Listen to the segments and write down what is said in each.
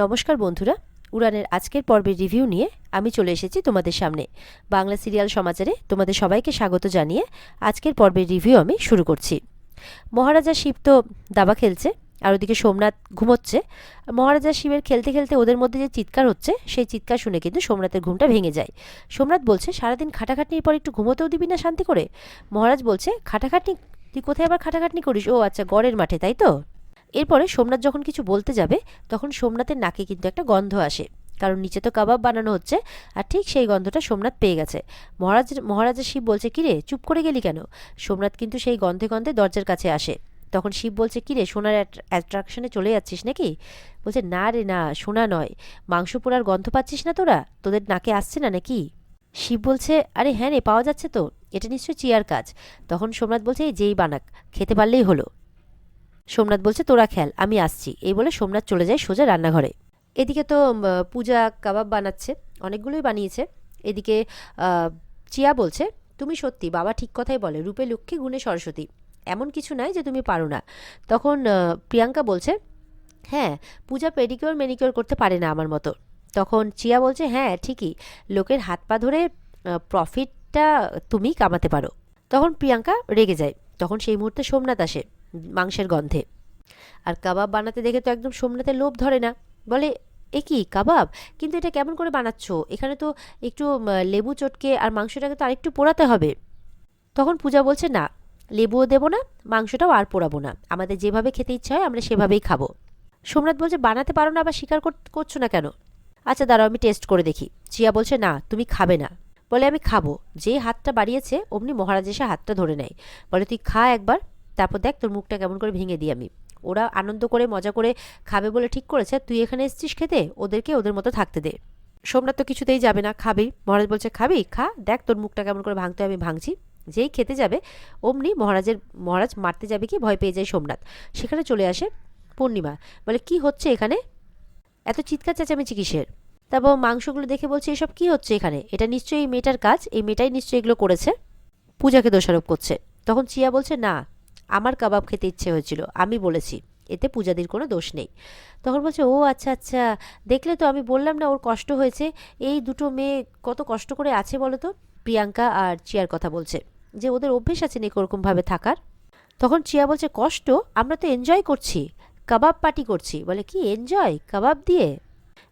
নমস্কার বন্ধুরা, উড়ানের আজকের পর্বের রিভিউ নিয়ে আমি চলে এসেছি তোমাদের সামনে। বাংলা সিরিয়াল সমাচারে তোমাদের সবাইকে স্বাগত জানিয়ে আজকের পর্বের রিভিউ আমি শুরু করছি। মহারাজা শিব তো দাবা খেলছে, আর ওদিকে সোমনাথ ঘুমোচ্ছে। মহারাজা শিবের খেলতে খেলতে ওদের মধ্যে যে চিৎকার হচ্ছে, সেই চিৎকার শুনে কিন্তু সোমনাথের ঘুমটা ভেঙে যায়। সোমনাথ বলছে, সারাদিন খাটাখাটনির পর একটু ঘুমোতেও দিবি না শান্তি করে? মহারাজ বলছে, খাটাখাটনি? তুই কোথায় আবার খাটাখাটনি করিস? ও আচ্ছা, গড়ের মাঠে, তাই তো? এরপরে সোমনাথ যখন কিছু বলতে যাবে, তখন সোমনাথের নাকে কিন্তু একটা গন্ধ আসে, কারণ নিচে তো কাবাব বানানো হচ্ছে, আর ঠিক সেই গন্ধটা সোমনাথ পেয়ে গেছে। মহারাজা শিব বলছে, কিরে চুপ করে গেলি কেন? সোমনাথ কিন্তু সেই গন্ধে গন্ধে দরজার কাছে আসে। তখন শিব বলছে, কিরে সোনার অ্যাট্রাকশনে চলে যাচ্ছিস নাকি? বলছে, না রে না, সোনা নয়, মাংস পোড়ার গন্ধ পাচ্ছিস না তোরা? তোদের নাকে আসছে না নাকি? শিব বলছে, আরে হ্যাঁ রে, পাওয়া যাচ্ছে তো, এটা নিশ্চয়ই চিয়ার কাজ। তখন সোমনাথ বলছে, এই যেই বানাক, খেতে পারলেই হলো। সোমনাথ বলছে, তোরা খেল, আমি আসছি। এই বলে সোমনাথ চলে যায় সোজা রান্নাঘরে। এদিকে তো পূজা কাবাব বানাচ্ছে, অনেকগুলোই বানিয়েছে। এদিকে চিয়া বলছে, তুমি সত্যি, বাবা ঠিক কথাই বলে, রূপে লক্ষ্মী গুণে সরস্বতী, এমন কিছু নাই যে তুমি পারো না। তখন প্রিয়াঙ্কা বলছে, হ্যাঁ, পূজা পেডিকিওর ম্যানিকিওর করতে পারে না আমার মতো। তখন চিয়া বলছে, হ্যাঁ ঠিকই, লোকের হাত পা ধরে প্রফিটটা তুমি কামাতে পারো। তখন প্রিয়াঙ্কা রেগে যায়। তখন সেই মুহূর্তে সোমনাথ আসে মাংসের গন্ধে, আর কাবাব বানাতে দেখে তো একদম সোমনাথের লোভ ধরে না। বলে, এ কি কাবাব? কিন্তু এটা কেমন করে বানাচ্ছ? এখানে তো একটু লেবু চটকে আর মাংসটাকে তো আরেকটু পোড়াতে হবে। তখন পূজা বলছে, না, লেবুও দেবো না, মাংসটাও আর পোড়াবো না, আমাদের যেভাবে খেতে ইচ্ছা হয় আমরা সেভাবেই খাবো। সোমনাথ বলছে, বানাতে পারো না, আবার স্বীকার করছো না কেন? আচ্ছা দাঁড়াও, আমি টেস্ট করে দেখি। চিয়া বলছে, না তুমি খাবে না। বলে, আমি খাবো। যে হাতটা বাড়িয়েছে অমনি মহারাজ এসে হাতটা ধরে নেয়। বলে, তুই খা একবার, তারপর দেখ তোর মুখটা কেমন করে ভেঙে দিই আমি। ওরা আনন্দ করে মজা করে খাবে বলে ঠিক করেছে, তুই এখানে এসেছিস খেতে, ওদেরকে ওদের মতো থাকতে দে। সোমনাথ তো কিছুতেই যাবে না, খাবেই। মহারাজ বলছে, খাবি খা, দেখ তোর মুখটা কেমন করে ভাঙতে হয় আমি ভাঙছি। যেই খেতে যাবে অমনি মহারাজ মারতে যাবে কি ভয় পেয়ে যায় সোমনাথ। সেখানে চলে আসে পূর্ণিমা। বলে, কি হচ্ছে এখানে? এত চিৎকার চেঁচামেচি কিসের? তারপর মাংসগুলো দেখে বলছে, এসব কি হচ্ছে এখানে? এটা নিশ্চয়ই এই মেয়েটার কাজ, এই মেয়েটাই নিশ্চয়ই এগুলো করেছে। পূজাকে দোষারোপ করছে। তখন চিয়া বলছে, না, আমার কাবাব খেতে ইচ্ছে হয়েছিল, আমি বলেছি, এতে পূজাদির কোনো দোষ নেই। তখন বলছে, ও আচ্ছা আচ্ছা, দেখলে তো, আমি বললাম না ওর কষ্ট হয়েছে। এই দুটো মেয়ে কত কষ্ট করে আছে বলো তো। প্রিয়াঙ্কা আর চিয়ার কথা বলছে, যে ওদের অভ্যেস আছে নাকি ওরকমভাবে থাকার। তখন চিয়া বলছে, কষ্ট? আমরা তো এনজয় করছি, কাবাব পার্টি করছি। বলে, কি এনজয় কাবাব দিয়ে?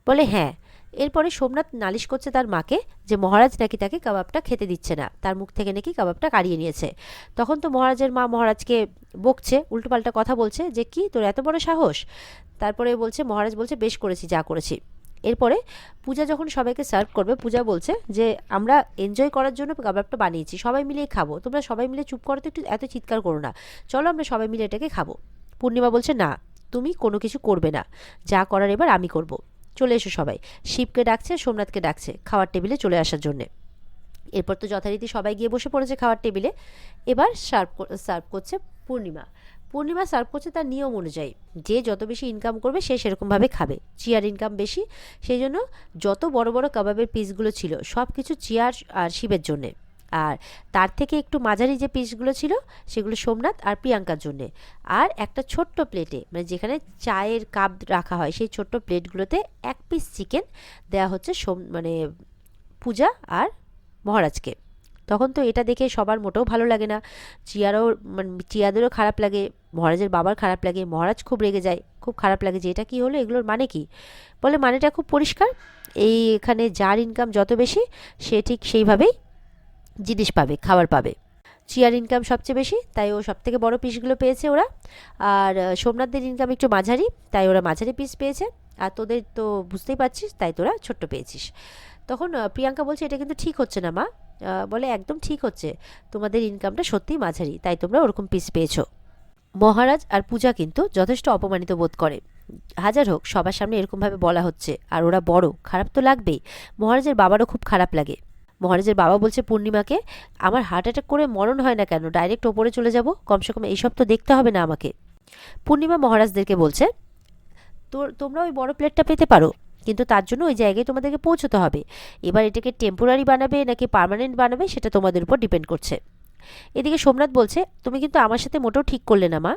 বলে, হ্যাঁ। এরপরে সোমনাথ নালিশ করছে তার মাকে, যে মহারাজ নাকি তাকে কাবাবটা খেতে দিচ্ছে না, তার মুখ থেকে নাকি কাবাবটা কাড়িয়ে নিয়েছে। তখন তো মহারাজের মা মহারাজকে বকছে, উল্টোপাল্টা কথা বলছে, যে কি তোর এত বড় সাহস। তারপরে বলছে, মহারাজ বলছে, বেশ করেছি যা করেছি। এরপরে পূজা যখন সবাইকে সার্ভ করবে, পূজা বলছে যে আমরা এনজয় করার জন্য কাবাবটা বানিয়েছি, সবাই মিলেই খাবো, তোমরা সবাই মিলে চুপ করো তো, একটু এত চিৎকার করো না, চলো আমরা সবাই মিলে এটাকে খাবো। পূর্ণিমা বলছে, না, তুমি কোনো কিছু করবে না, যা করার এবার আমি করব। চলে এসো সবাই। শিবকে ডাকছে, সোমনাথকে ডাকছে খাওয়ার টেবিলে চলে আসার জন্যে। এরপর তো যথারীতি সবাই গিয়ে বসে পড়েছে খাওয়ার টেবিলে। এবার সার্ভ করছে পূর্ণিমা। পূর্ণিমা সার্ভ করছে তার নিয়ম অনুযায়ী, যে যত বেশি ইনকাম করবে সে সেরকমভাবে খাবে। চিয়ার ইনকাম বেশি, সেই জন্য যত বড় বড় কাবাবের পিসগুলো ছিল সব কিছু চিয়ার আর শিবের জন্যে। আর তার থেকে একটু মাঝারি যে পিসগুলো ছিল সেগুলো সোমনাথ আর প্রিয়াঙ্কার জন্যে। আর একটা ছোট্ট প্লেটে, মানে যেখানে চায়ের কাপ রাখা হয়, সেই ছোট্ট প্লেটগুলোতে এক পিস চিকেন দেওয়া হচ্ছে মানে পূজা আর মহারাজকে। তখন তো এটা দেখে সবার মোটেও ভালো লাগে না। চিয়ারও, মানে চিয়াদেরও খারাপ লাগে, মহারাজের বাবার খারাপ লাগে, মহারাজ খুব রেগে যায়, খুব খারাপ লাগে যে এটা কী হলো, এগুলোর মানে কি? বলে, মানেটা খুব পরিষ্কার, এখানে যার ইনকাম যত বেশি সে ঠিক সেইভাবেই জিনিস পাবে, খাবার পাবে। চিয়ার ইনকাম সবচেয়ে বেশি, তাই ও সব থেকে বড় পিসগুলো পেয়েছে ওরা। আর সোমনাথদের ইনকাম একটু মাঝারি, তাই ওরা মাঝারি পিস পেয়েছে। আর তোদের তো বুঝতেই পারছিস, তাই তোরা ছোট্ট পেয়েছিস। তখন প্রিয়াঙ্কা বলছে, এটা কিন্তু ঠিক হচ্ছে না মা। বলে, একদম ঠিক হচ্ছে, তোমাদের ইনকামটা সত্যিই মাঝারি, তাই তোমরা ওরকম পিস পেয়েছো। মহারাজ আর পূজা কিন্তু যথেষ্ট অপমানিত বোধ করে। হাজার হোক সবার সামনে এরকমভাবে বলা হচ্ছে, আর ওরা বড়, খারাপ তো লাগবেই। মহারাজের বাবারও খুব খারাপ লাগে। মহারাজের বাবা বলছে পূর্ণিমাকে, আমার হার্ট অ্যাটাক করে মরণ হয় না কেন, ডাইরেক্ট ওপরে চলে যাব, কমসে কম এইসব তো দেখতে হবে না আমাকে। পূর্ণিমা মহারাজদেরকে বলছে, তোমরা ওই বড় প্লেটটা পেতে পারো, কিন্তু তার জন্য ওই জায়গায় তোমাদেরকে পৌঁছতে হবে। এবার এটাকে টেম্পোরারি বানাবে নাকি পার্মানেন্ট বানাবে সেটা তোমাদের উপর ডিপেন্ড করছে। এদিকে সোমনাথ বলছে, তুমি কিন্তু আমার সাথে মোটেও ঠিক করলে না মা।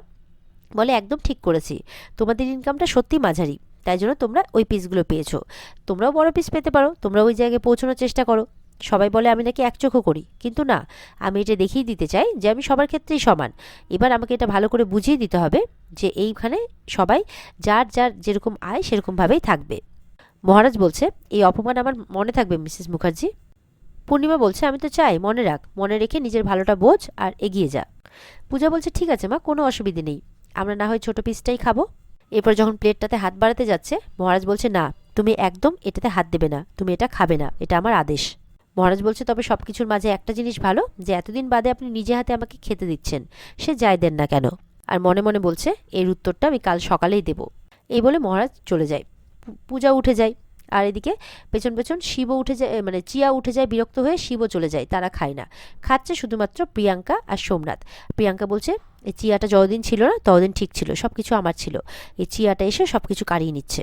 বলে, একদম ঠিক করেছি, তোমাদের ইনকামটা সত্যি মাঝারি, তাই জন্য তোমরা ওই পিসগুলো পেয়েছো। তোমরাও বড় পিস পেতে পারো, তোমরা ওই জায়গায় পৌঁছানোর চেষ্টা করো। সবাই বলে আমি নাকি একচোখো করি, কিন্তু না, আমি এটা দেখিয়ে দিতে চাই যে আমি সবার ক্ষেত্রেই সমান। এবার আমাকে এটা ভালো করে বুঝিয়ে দিতে হবে যে এইখানে সবাই যার যার যেরকম আয় সেরকমভাবেই থাকবে। মহারাজ বলছে, এই অপমান আমার মনে থাকবে মিসেস মুখার্জি। পূর্ণিমা বলছে, আমি তো চাই মনে রাখ, মনে রেখে নিজের ভালোটা বোঝ আর এগিয়ে যা। পূজা বলছে, ঠিক আছে মা, কোনো অসুবিধে নেই, আমরা না হয় ছোট পিসটাই খাবো। এরপর যখন প্লেটটাতে হাত বাড়াতে যাচ্ছে, মহারাজ বলছে, না, তুমি একদম এটাতে হাত দেবে না, তুমি এটা খাবে না, এটা আমার আদেশ। মহারাজ বলছে, তবে সব কিছুর মাঝে একটা জিনিস ভালো, যে এতদিন বাদে আপনি নিজে হাতে আমাকে খেতে দিচ্ছেন, সে যাই দেন না কেন। আর মনে মনে বলছে, এর উত্তরটা আমি কাল সকালেই দেব। এই বলে মহারাজ চলে যায়। পূজা উঠে যায়। আর এদিকে পেছন পেছন শিবও উঠে যায়, মানে চিয়া উঠে যায় বিরক্ত হয়ে, শিবও চলে যায়, তারা খায় না। খাচ্ছে শুধুমাত্র প্রিয়াঙ্কা আর সোমনাথ। প্রিয়াঙ্কা বলছে, এই চিয়াটা যতদিন ছিল না ততদিন ঠিক ছিল, সব কিছু আমার ছিল, এই চিয়াটা এসে সব কিছু কাড়িয়ে নিচ্ছে।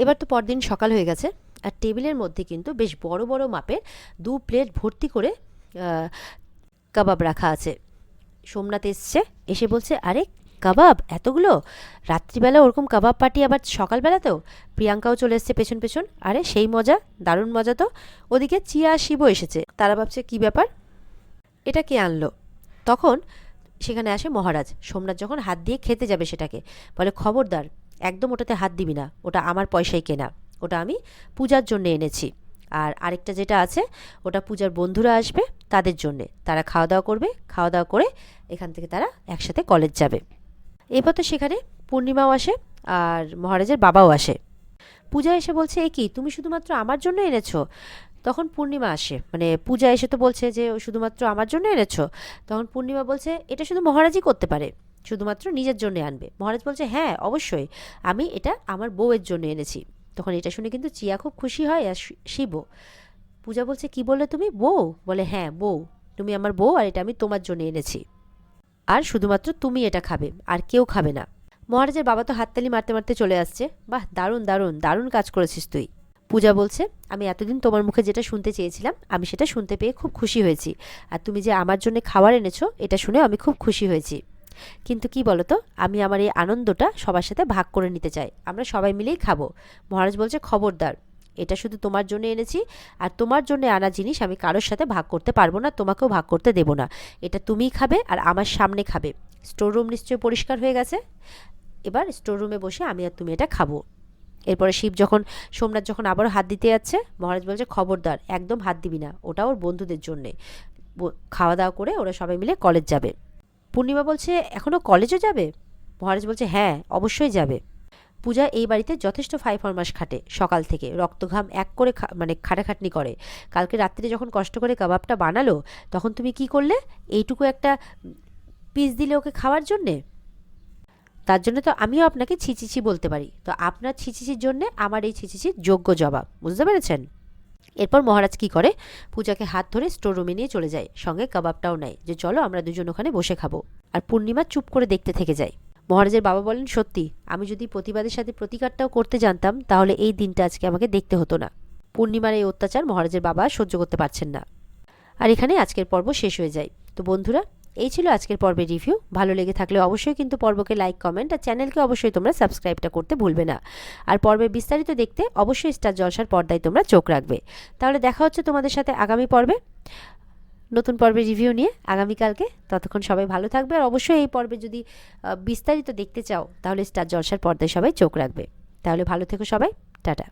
এবার তো পরদিন সকাল হয়ে গেছে, আর টেবিলের মধ্যে কিন্তু বেশ বড় বড় মাপের 2 প্লেট ভর্তি করে কাবাব রাখা আছে। সোমনাথ এসছে, এসে বলছে, আরে কাবাব এতগুলো, রাত্রিবেলা ওরকম কাবাব পার্টি আবার সকালবেলাতেও। প্রিয়াঙ্কাও চলে এসছে পেছন পেছন। আরে সেই মজা, দারুণ মজা তো। ওদিকে চিয়া আর শিবও এসেছে, তারা ভাবছে কি ব্যাপার, এটা কে আনলো। তখন সেখানে আসে মহারাজ। সোমনাথ যখন হাত দিয়ে খেতে যাবে সেটাকে, বলে, খবরদার, একদম ওটাতে হাত দিবি না, ওটা আমার পয়সায় কেনা, ওটা আমি পূজার জন্য এনেছি। আর আরেকটা যেটা আছে, ওটা পূজার বন্ধুরা আসবে, তাদের জন্যে, তারা খাওয়া দাওয়া করবে, খাওয়া দাওয়া করে এখান থেকে তারা একসাথে কলেজ যাবে। এরপর তো সেখানে পূর্ণিমাও আসে আর মহারাজের বাবাও আসে। পূজা এসে বলছে, এ কি, তুমি শুধুমাত্র আমার জন্য এনেছো? তখন পূর্ণিমা আসে, মানে পূজা এসে তো বলছে যে শুধুমাত্র আমার জন্য এনেছো। তখন পূর্ণিমা বলছে, এটা শুধু মহারাজই করতে পারে, শুধুমাত্র নিজের জন্য আনবে। মহারাজ বলছে, হ্যাঁ অবশ্যই, আমি এটা আমার বউয়ের জন্য এনেছি। তখন এটা শুনে কিন্তু চিয়া খুব খুশি হয়, আর শিবও। পূজা বলছে, কি বললে তুমি, বউ? বলে, হ্যাঁ বউ, তুমি আমার বউ, আর এটা আমি তোমার জন্য এনেছি, আর শুধুমাত্র তুমি এটা খাবে, আর কেউ খাবে না। মহারাজের বাবা তো হাততালি মারতে মারতে চলে আসছে, বাহ, দারুণ দারুণ দারুণ কাজ করেছিস তুই। পূজা বলছে, আমি এতদিন তোমার মুখে যেটা শুনতে চেয়েছিলাম, আমি সেটা শুনতে পেয়ে খুব খুশি হয়েছি, আর তুমি যে আমার জন্য খাবার এনেছো এটা শুনে আমি খুব খুশি হয়েছি। কিন্তু কি বলতো, আমি আমার এই আনন্দটা সবার সাথে ভাগ করে নিতে চাই, আমরা সবাই মিলেই খাবো। মহারাজ বলছে, খবরদার, এটা শুধু তোমার জন্য এনেছি, আর তোমার জন্য আনা জিনিস আমি কারোর সাথে ভাগ করতে পারবো না, তোমাকেও ভাগ করতে দেবো না। এটা তুমিই খাবে আর আমার সামনে খাবে। স্টোর রুম নিশ্চয়ই পরিষ্কার হয়ে গেছে, এবার স্টোর রুমে বসে আমি আর তুমি এটা খাবো। এরপরে সোমনাথ যখন আবারও হাত দিতে যাচ্ছে, মহারাজ বলছে, খবরদার, একদম হাত দিবি না, ওটা ওর বন্ধুদের জন্যে। খাওয়া দাওয়া করে ওরা সবাই মিলে কলেজ যাবে। পূর্ণিমা বলছে, এখনও কলেজও যাবে? মহারাজ বলছে, হ্যাঁ অবশ্যই যাবে। পূজা এই বাড়িতে যথেষ্ট ফাইফরমাস খাটে, সকাল থেকে রক্তঘাম এক করে মানে খাটাখাটনি করে। কালকে রাত্রে যখন কষ্ট করে কাবাবটা বানালো, তখন তুমি কি করলে, এইটুকু একটা পিস দিলে ওকে খাওয়ার জন্যে? তার জন্য তো আমিও আপনাকে ছিচিছি বলতে পারি, তো আপনার ছিচিছির জন্যে আমার এই ছিচিছির যোগ্য জবাব, বুঝতে পেরেছেন? এরপর মহারাজ কি করে, পূজাকে হাত ধরে স্টোর রুমে নিয়ে চলে যায়, সঙ্গে কাবাবটাও নেয়, যে চলো আমরা দুজন ওখানে বসে খাবো। আর পূর্ণিমা চুপ করে দেখতে থেকে যায়। মহারাজের বাবা বলেন, সত্যি, আমি যদি প্রতিবাদের সাথে প্রতিকারটাও করতে জানতাম, তাহলে এই দিনটা আজকে আমাকে দেখতে হতো না। পূর্ণিমার এই অত্যাচার মহারাজের বাবা সহ্য করতে পারছেন না। আর এখানে আজকের পর্ব শেষ হয়ে যায়। তো বন্ধুরা, এই ছিল আজকের পর্বের রিভিউ। ভালো লেগে থাকলে অবশ্যই কিন্তু পর্বকে লাইক, কমেন্ট আর চ্যানেলকে অবশ্যই তোমরা সাবস্ক্রাইবটা করতে ভুলবে না। আর পর্বের বিস্তারিত দেখতে অবশ্যই স্টার জলসার পর্দায় তোমরা চোখ রাখবে। তাহলে দেখা হচ্ছে তোমাদের সাথে আগামী পর্বে নতুন পর্বের রিভিউ নিয়ে আগামীকালকে। ততক্ষণ সবাই ভালো থাকবে, আর অবশ্যই এই পর্বে যদি বিস্তারিত দেখতে চাও তাহলে স্টার জলসার পর্দায় সবাই চোখ রাখবে। তাহলে ভালো থেকো সবাই, টাটা।